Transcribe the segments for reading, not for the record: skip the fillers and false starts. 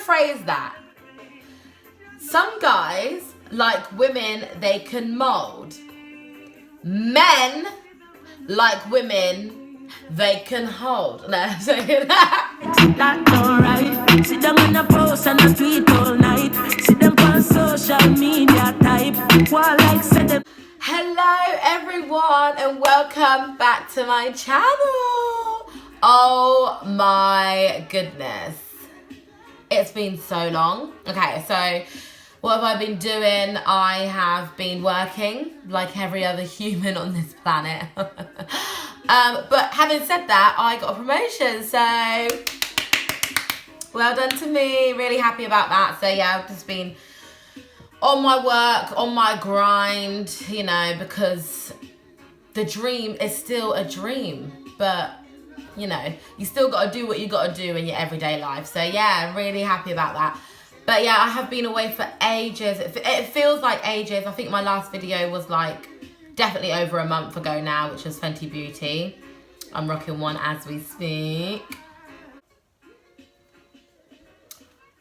rephrase that. Some guys like women they can mold. Men like women they can hold. No, I'm saying that. That's alright. Sit down on a post and a tweet all night. Sit them on social media type. While like said them. Hello everyone and welcome back to my channel. Oh my goodness. It's been so long. Okay, so what have I been doing? I have been working like every other human on this planet. But having said that, I got a promotion, so well done to me. Really happy about that. So yeah, I've just been on my work, on my grind, you know, because the dream is still a dream, but you know, you still got to do what you got to do in your everyday life. So yeah, really happy about that. But yeah, I have been away for ages. It feels like ages. I think my last video was like definitely over a month ago now, which was Fenty Beauty. I'm rocking one as we speak.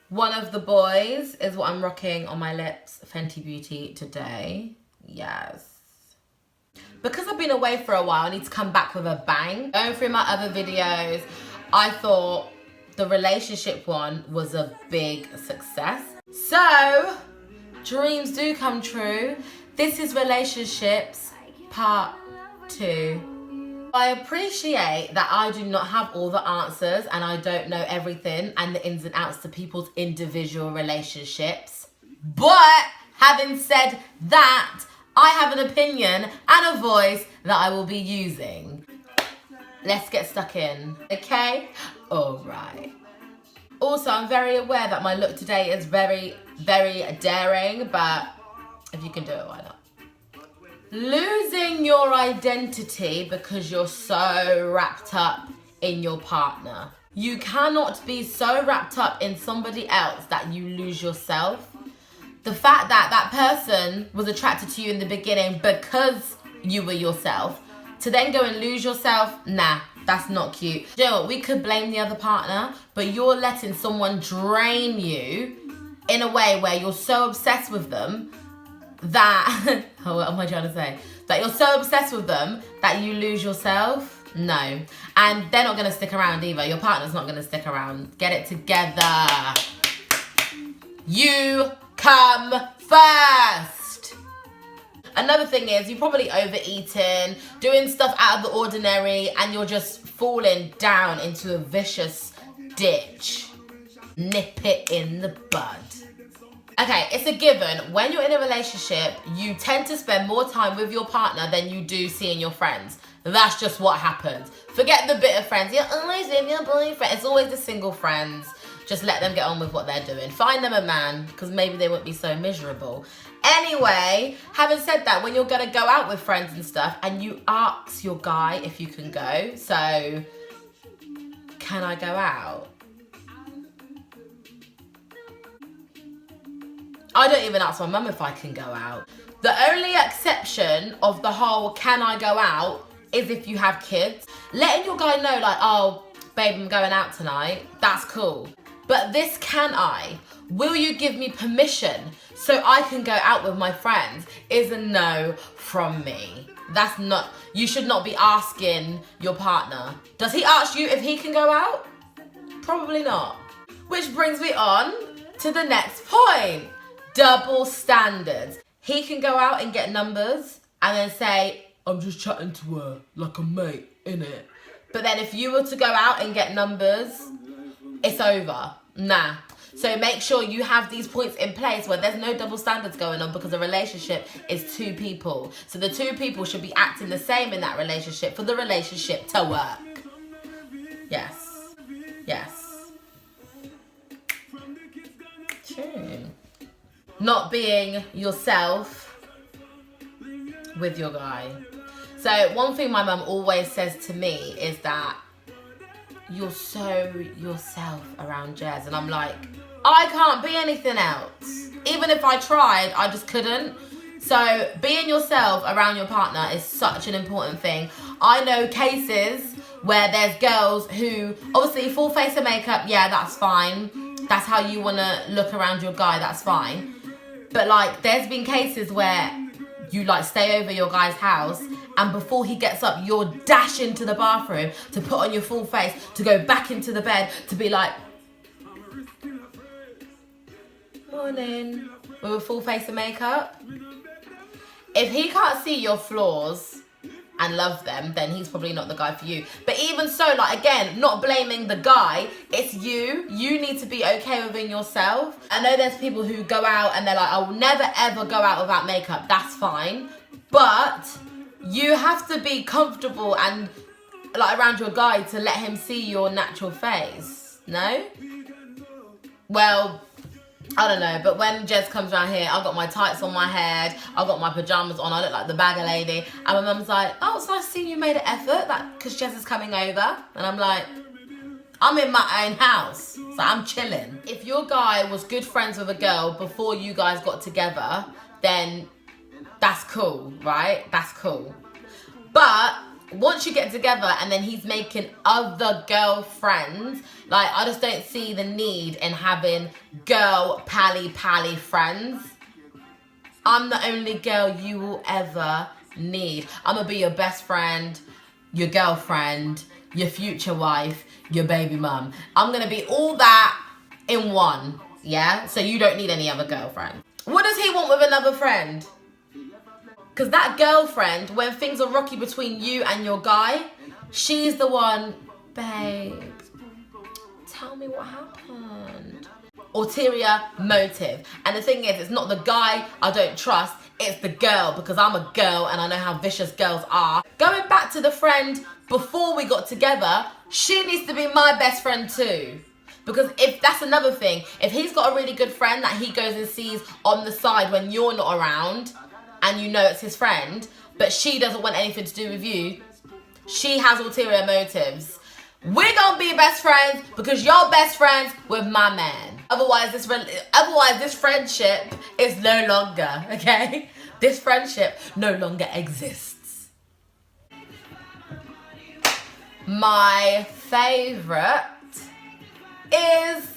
One of the boys is what I'm rocking on my lips, Fenty Beauty today. Yes. Because I've been away for a while, I need to come back with a bang. Going through my other videos, I thought the relationship one was a big success. So, dreams do come true. This is relationships part 2. I appreciate that I do not have all the answers and I don't know everything and the ins and outs to people's individual relationships. But having said that, I have an opinion and a voice that I will be using. Let's get stuck in, okay? All right. Also, I'm very aware that my look today is very, very daring, but if you can do it, why not? Losing your identity because you're so wrapped up in your partner. You cannot be so wrapped up in somebody else that you lose yourself. The fact that that person was attracted to you in the beginning because you were yourself, to then go and lose yourself, nah, that's not cute. You know what, we could blame the other partner, but you're letting someone drain you in a way where you're so obsessed with them that, oh, what am I trying to say? That you're so obsessed with them that you lose yourself? No. And they're not gonna stick around either. Your partner's not gonna stick around. Get it together. You come first. Another thing is you're probably overeating, doing stuff out of the ordinary, and you're just falling down into a vicious ditch. Nip it in the bud. Okay, it's a given. When you're in a relationship, you tend to spend more time with your partner than you do seeing your friends. That's just what happens. Forget the bitter friends. You're always with your boyfriend. It's always the single friends. Just let them get on with what they're doing. Find them a man, because maybe they won't be so miserable. Anyway, having said that, when you're gonna go out with friends and stuff, and you ask your guy if you can go, so, can I go out? I don't even ask my mum if I can go out. The only exception of the whole can I go out is if you have kids. Letting your guy know like, oh, babe, I'm going out tonight, that's cool. But this can I? Will you give me permission so I can go out with my friends is a no from me. That's not, you should not be asking your partner. Does he ask you if he can go out? Probably not. Which brings me on to the next point. Double standards. He can go out and get numbers and then say, I'm just chatting to her like a mate, innit? But then if you were to go out and get numbers, it's over. Nah. So make sure you have these points in place where there's no double standards going on, because a relationship is 2 people. So the 2 people should be acting the same in that relationship for the relationship to work. Yes. Yes. True. Not being yourself with your guy. So one thing my mum always says to me is that you're so yourself around Jez, and I'm like, I can't be anything else. Even if I tried, I just couldn't. So being yourself around your partner is such an important thing. I know cases where there's girls who, obviously full face of makeup, yeah, that's fine. that's how you want to look around your guy, that's fine. But like, there's been cases where you like stay over your guy's house and before he gets up, you're dashing to the bathroom to put on your full face, to go back into the bed, to be like, morning, with a full face of makeup. If he can't see your flaws and love them, then he's probably not the guy for you. But even so, like, again, not blaming the guy, it's you. You need to be okay within yourself. I know there's people who go out and they're like, I will never ever go out without makeup. That's fine. But you have to be comfortable and like around your guy to let him see your natural face. No? Well, I don't know, but when Jez comes around here, I've got my tights on my head, I've got my pyjamas on, I look like the bagger lady, and my mum's like, oh, it's nice seeing you made an effort, because Jez is coming over, and I'm like, I'm in my own house, so I'm chilling. If your guy was good friends with a girl before you guys got together, then that's cool, right? That's cool. But once you get together and then he's making other girlfriends, like, I just don't see the need in having girl pally friends. I'm the only girl you will ever need. I'm gonna be your best friend, your girlfriend, your future wife, your baby mum. I'm gonna be all that in one, yeah? So you don't need any other girlfriend. What does he want with another friend? Because that girlfriend, when things are rocky between you and your guy, she's the one, babe, tell me what happened. Ulterior motive. And the thing is, it's not the guy I don't trust, it's the girl, because I'm a girl and I know how vicious girls are. Going back to the friend before we got together, she needs to be my best friend too. Because if that's another thing, if he's got a really good friend that he goes and sees on the side when you're not around, and you know it's his friend, but she doesn't want anything to do with you, she has ulterior motives. We're gonna be best friends because you're best friends with my man. Otherwise, this friendship is no longer, okay? This friendship no longer exists. My favorite is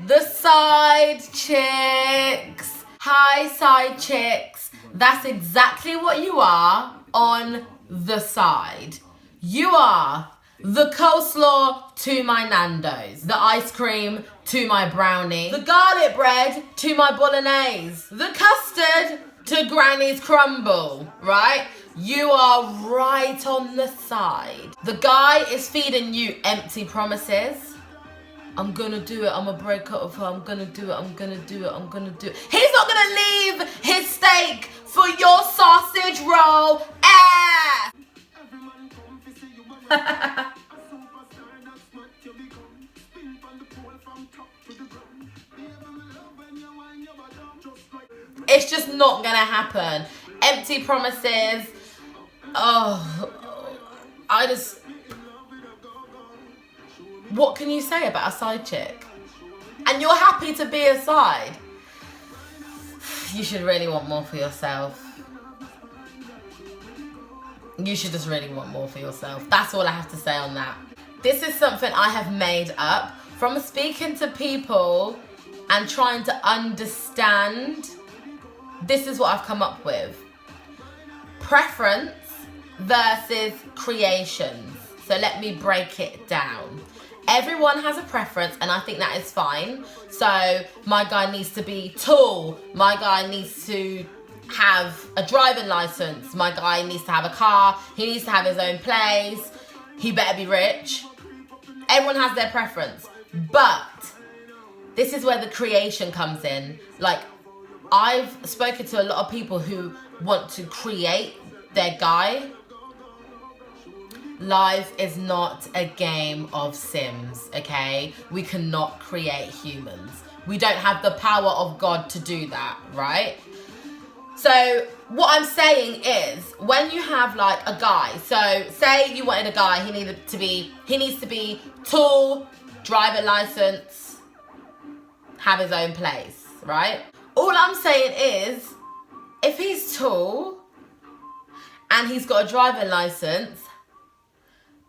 the side chicks. Hi, side chicks. That's exactly what you are on the side. You are the coleslaw to my Nando's, the ice cream to my brownie, the garlic bread to my bolognese, the custard to Granny's crumble, right? You are right on the side. The guy is feeding you empty promises. I'm gonna do it, I'm gonna break up with her, I'm gonna do it, I'm gonna do it, I'm gonna do it. He's not gonna leave his steak for your sausage roll ass! It's just not gonna happen. Empty promises. What can you say about a side chick? And you're happy to be a side. You should really want more for yourself. You should just really want more for yourself. That's all I have to say on that. This is something I have made up from speaking to people and trying to understand. This is what I've come up with. Preference versus creations. So let me break it down. Everyone has a preference and I think that is fine. So my guy needs to be tall. My guy needs to have a driving license. My guy needs to have a car. He needs to have his own place. He better be rich. Everyone has their preference. But this is where the creation comes in. Like, I've spoken to a lot of people who want to create their guy. Life is not a game of Sims, okay? We cannot create humans. We don't have the power of God to do that, right? So what I'm saying is, when you have like a guy, so say you wanted a guy, he needs to be tall, driving license, have his own place, right? All I'm saying is, if he's tall and he's got a driving license,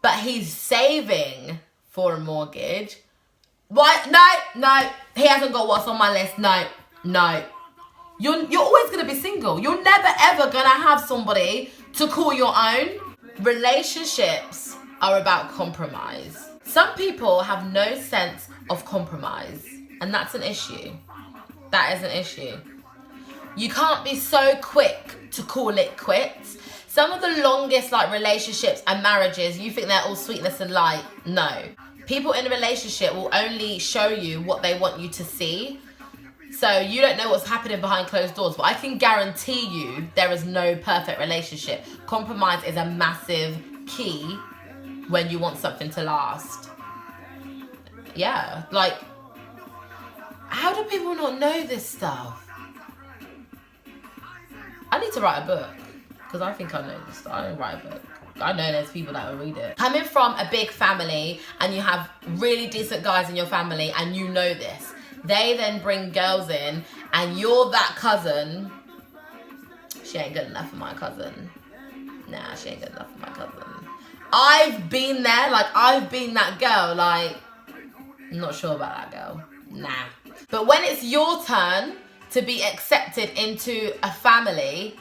but he's saving for a mortgage, Why? No. He hasn't got what's on my list. No. You're always gonna be single. You're never ever gonna have somebody to call your own. Relationships are about compromise. Some people have no sense of compromise, and that's an issue. That is an issue. You can't be so quick to call it quits. Some of the longest like relationships and marriages, you think they're all sweetness and light. No. People in a relationship will only show you what they want you to see. So you don't know what's happening behind closed doors, but I can guarantee you there is no perfect relationship. Compromise is a massive key when you want something to last. Yeah, like, how do people not know this stuff? I need to write a book, because I think I know this stuff. I don't write a book. I know there's people that will read it. Coming from a big family and you have really decent guys in your family and you know this, they then bring girls in and you're that cousin. She ain't good enough for my cousin. Nah, she ain't good enough for my cousin. I've been there, like I've been that girl, like, I'm not sure about that girl. Nah. But when it's your turn to be accepted into a family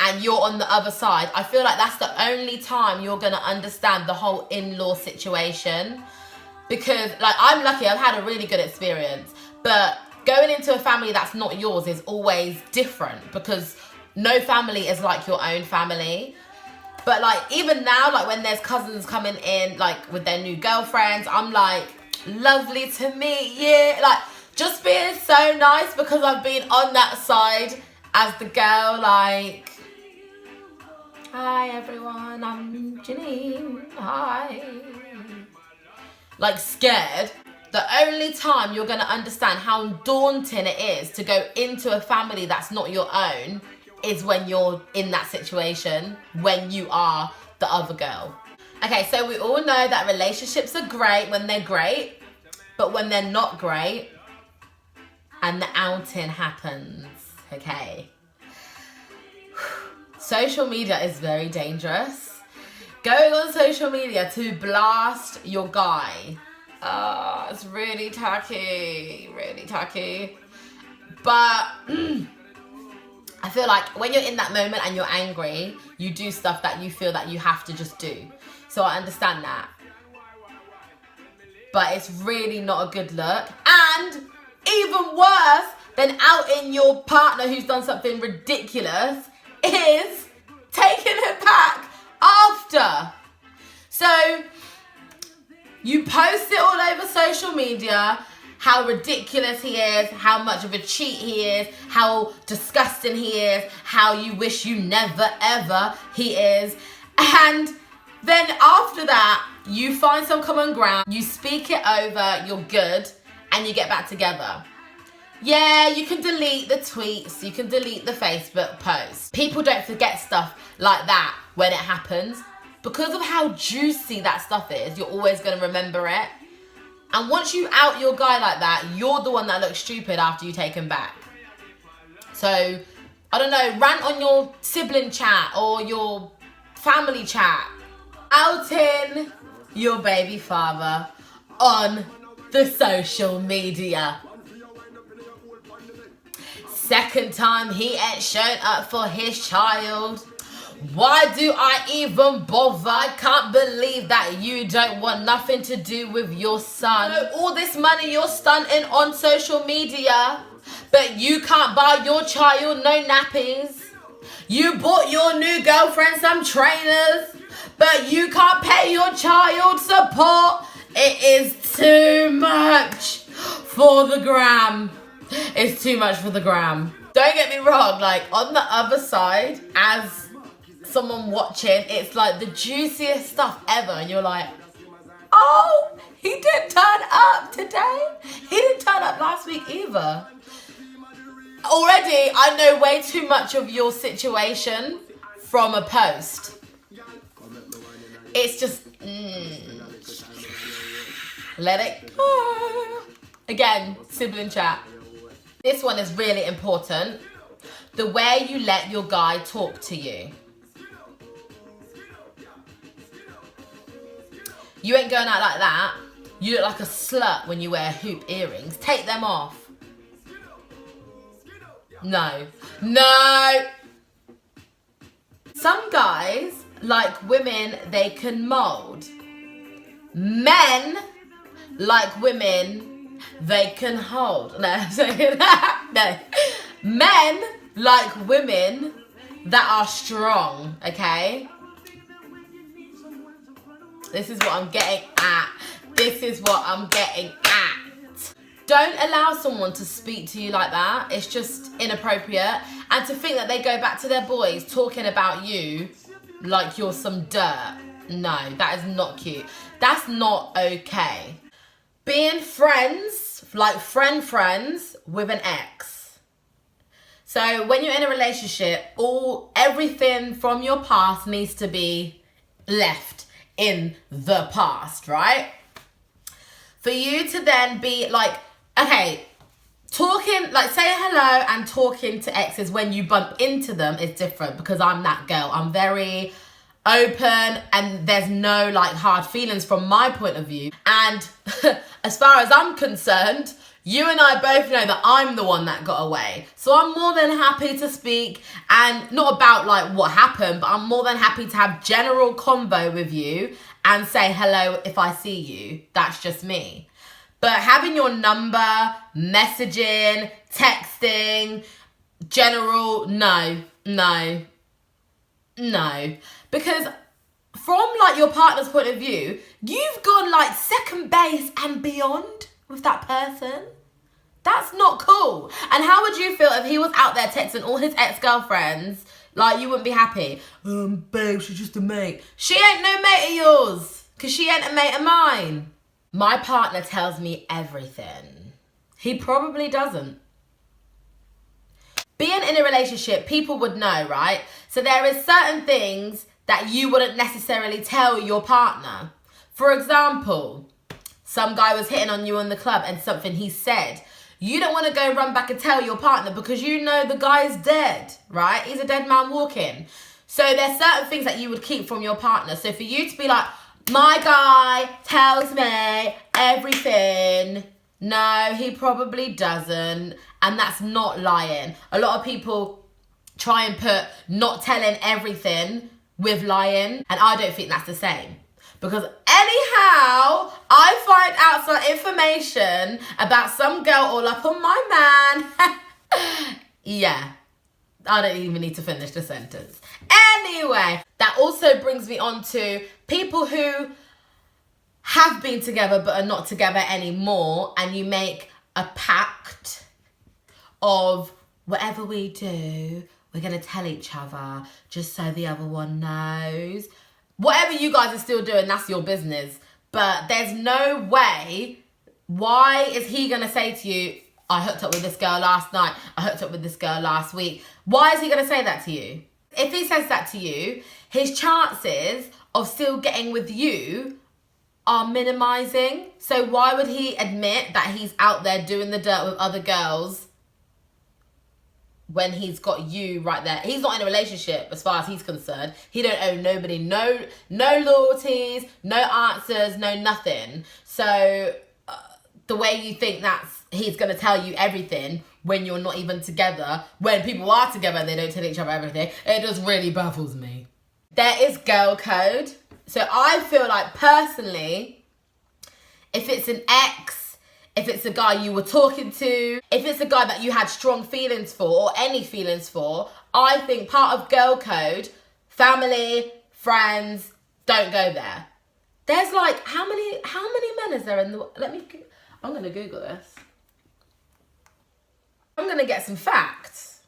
and you're on the other side, I feel like that's the only time you're gonna understand the whole in-law situation. Because, like, I'm lucky, I've had a really good experience. But going into a family that's not yours is always different, because no family is like your own family. But, like, even now, like, when there's cousins coming in, like, with their new girlfriends, I'm like, lovely to meet you. Like, just being so nice, because I've been on that side as the girl, like, hi, everyone, I'm Janine, hi. Like, scared. The only time you're going to understand how daunting it is to go into a family that's not your own is when you're in that situation, when you are the other girl. Okay, so we all know that relationships are great when they're great, but when they're not great and the outing happens, okay? Social media is very dangerous. Going on social media to blast your guy, it's really tacky, But I feel like when you're in that moment and you're angry, you do stuff that you feel that you have to just do. So I understand that. But it's really not a good look. And even worse than outing your partner who's done something ridiculous is taking it back after. So you post it all over social media, how ridiculous he is, how much of a cheat he is, how disgusting he is, how you wish you never ever he is. And then after that, you find some common ground, you speak it over, you're good, and you get back together. Yeah, you can delete the tweets, you can delete the Facebook posts. People don't forget stuff like that when it happens. Because of how juicy that stuff is, you're always going to remember it. And once you out your guy like that, you're the one that looks stupid after you take him back. So, I don't know, rant on your sibling chat or your family chat. Outing your baby father on the social media. Second time he ain't shown up for his child. Why do I even bother? I can't believe that you don't want nothing to do with your son. All this money you're stunting on social media, but you can't buy your child no nappies. You bought your new girlfriend some trainers, but you can't pay your child support. It is too much for the gram. It's too much for the gram. Don't get me wrong, like, on the other side, as someone watching, it's like the juiciest stuff ever, and you're like, oh, he didn't turn up today. He didn't turn up last week either. Already, I know way too much of your situation from a post. It's just, let it go. Again, sibling chat. This one is really important. The way you let your guy talk to you. You ain't going out like that You look like a slut when you wear hoop earrings. Take them off. No. No. Some guys like women they can mold. Men like women they can hold. No. No. Men like women that are strong, okay? This is what I'm getting at. This is what I'm getting at. Don't allow someone to speak to you like that. It's just inappropriate. And to think that they go back to their boys talking about you like you're some dirt. No, that is not cute. That's not okay. Being friends, like friends with an ex. So when you're in a relationship, everything from your past needs to be left in the past, right? For you to then be like, okay, talking, like say hello and talking to exes when you bump into them is different because I'm that girl. I'm very open and there's no like hard feelings from my point of view. And as far as I'm concerned, you and I both know that I'm the one that got away. So I'm more than happy to speak, and not about like what happened, but I'm more than happy to have general convo with you and say hello if I see you. That's just me. But having your number, messaging, texting, general, no. Because from like your partner's point of view, you've gone like second base and beyond with that person. That's not cool. And how would you feel if he was out there texting all his ex-girlfriends? Like, you wouldn't be happy. Babe, she's just a mate. She ain't no mate of yours, because she ain't a mate of mine. My partner tells me everything. He probably doesn't. Being in a relationship, people would know, right? So there is certain things that you wouldn't necessarily tell your partner. For example, some guy was hitting on you in the club and something he said. You don't want to go run back and tell your partner because you know the guy's dead, right? He's a dead man walking. So there's certain things that you would keep from your partner. So for you to be like, my guy tells me everything. No, he probably doesn't. And that's not lying. A lot of people try and put not telling everything with lying. And I don't think that's the same. Because anyhow, I find out some information about some girl all up on my man. Yeah, I don't even need to finish the sentence. Anyway, that also brings me on to people who have been together but are not together anymore, and you make a pact of whatever we do, we're going to tell each other just so the other one knows. Whatever you guys are still doing, that's your business. But there's no way, why is he going to say to you, I hooked up with this girl last night, I hooked up with this girl last week. Why is he going to say that to you? If he says that to you, his chances of still getting with you are minimizing. So why would he admit that he's out there doing the dirt with other girls when he's got you right there? He's not in a relationship as far as he's concerned. He don't owe nobody, no loyalties, no answers, no nothing. So the way you think he's going to tell you everything when you're not even together, when people are together and they don't tell each other everything, it just really baffles me. There is girl code. So I feel like personally, if it's an ex, if it's a guy you were talking to, if it's a guy that you had strong feelings for or any feelings for, I think part of girl code, family, friends, don't go there. There's like, how many men is there in the, I'm going to Google this. I'm going to get some facts.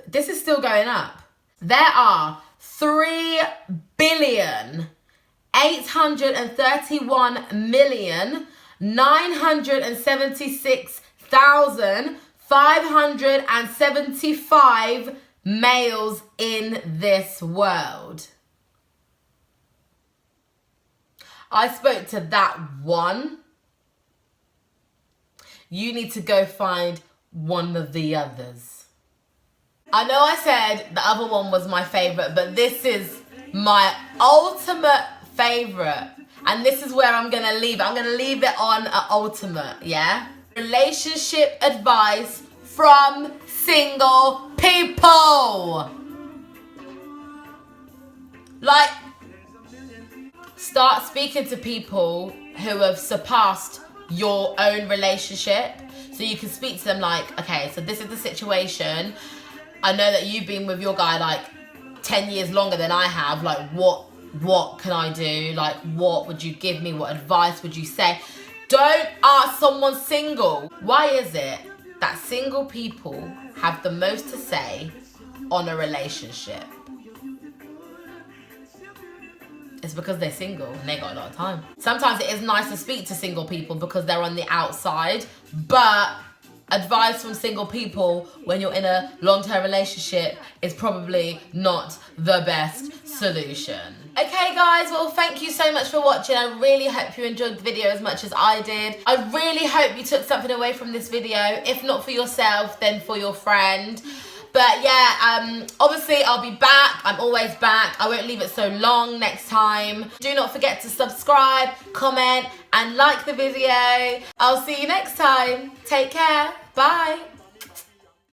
This is still going up. There are 3,831,976,575 males in this world. I spoke to that one. You need to go find one of the others. I know I said the other one was my favourite, but this is my ultimate favourite, and this is where I'm gonna leave it. I'm gonna leave it on an ultimate, yeah? Relationship advice from single people. Like, start speaking to people who have surpassed your own relationship, so you can speak to them like, okay, so this is the situation. I know that you've been with your guy like 10 years longer than I have. Like, what can I do? Like, what would you give me? What advice would you say? Don't ask someone single. Why is it that single people have the most to say on a relationship? It's because they're single and they got a lot of time. Sometimes it is nice to speak to single people because they're on the outside, but advice from single people when you're in a long-term relationship is probably not the best solution. Okay guys, well thank you so much for watching. I really hope you enjoyed the video as much as I did. I really hope you took something away from this video. If not for yourself, then for your friend. But yeah, obviously I'll be back. I'm always back. I won't leave it so long next time. Do not forget to subscribe, comment, and like the video. I'll see you next time. Take care. Bye.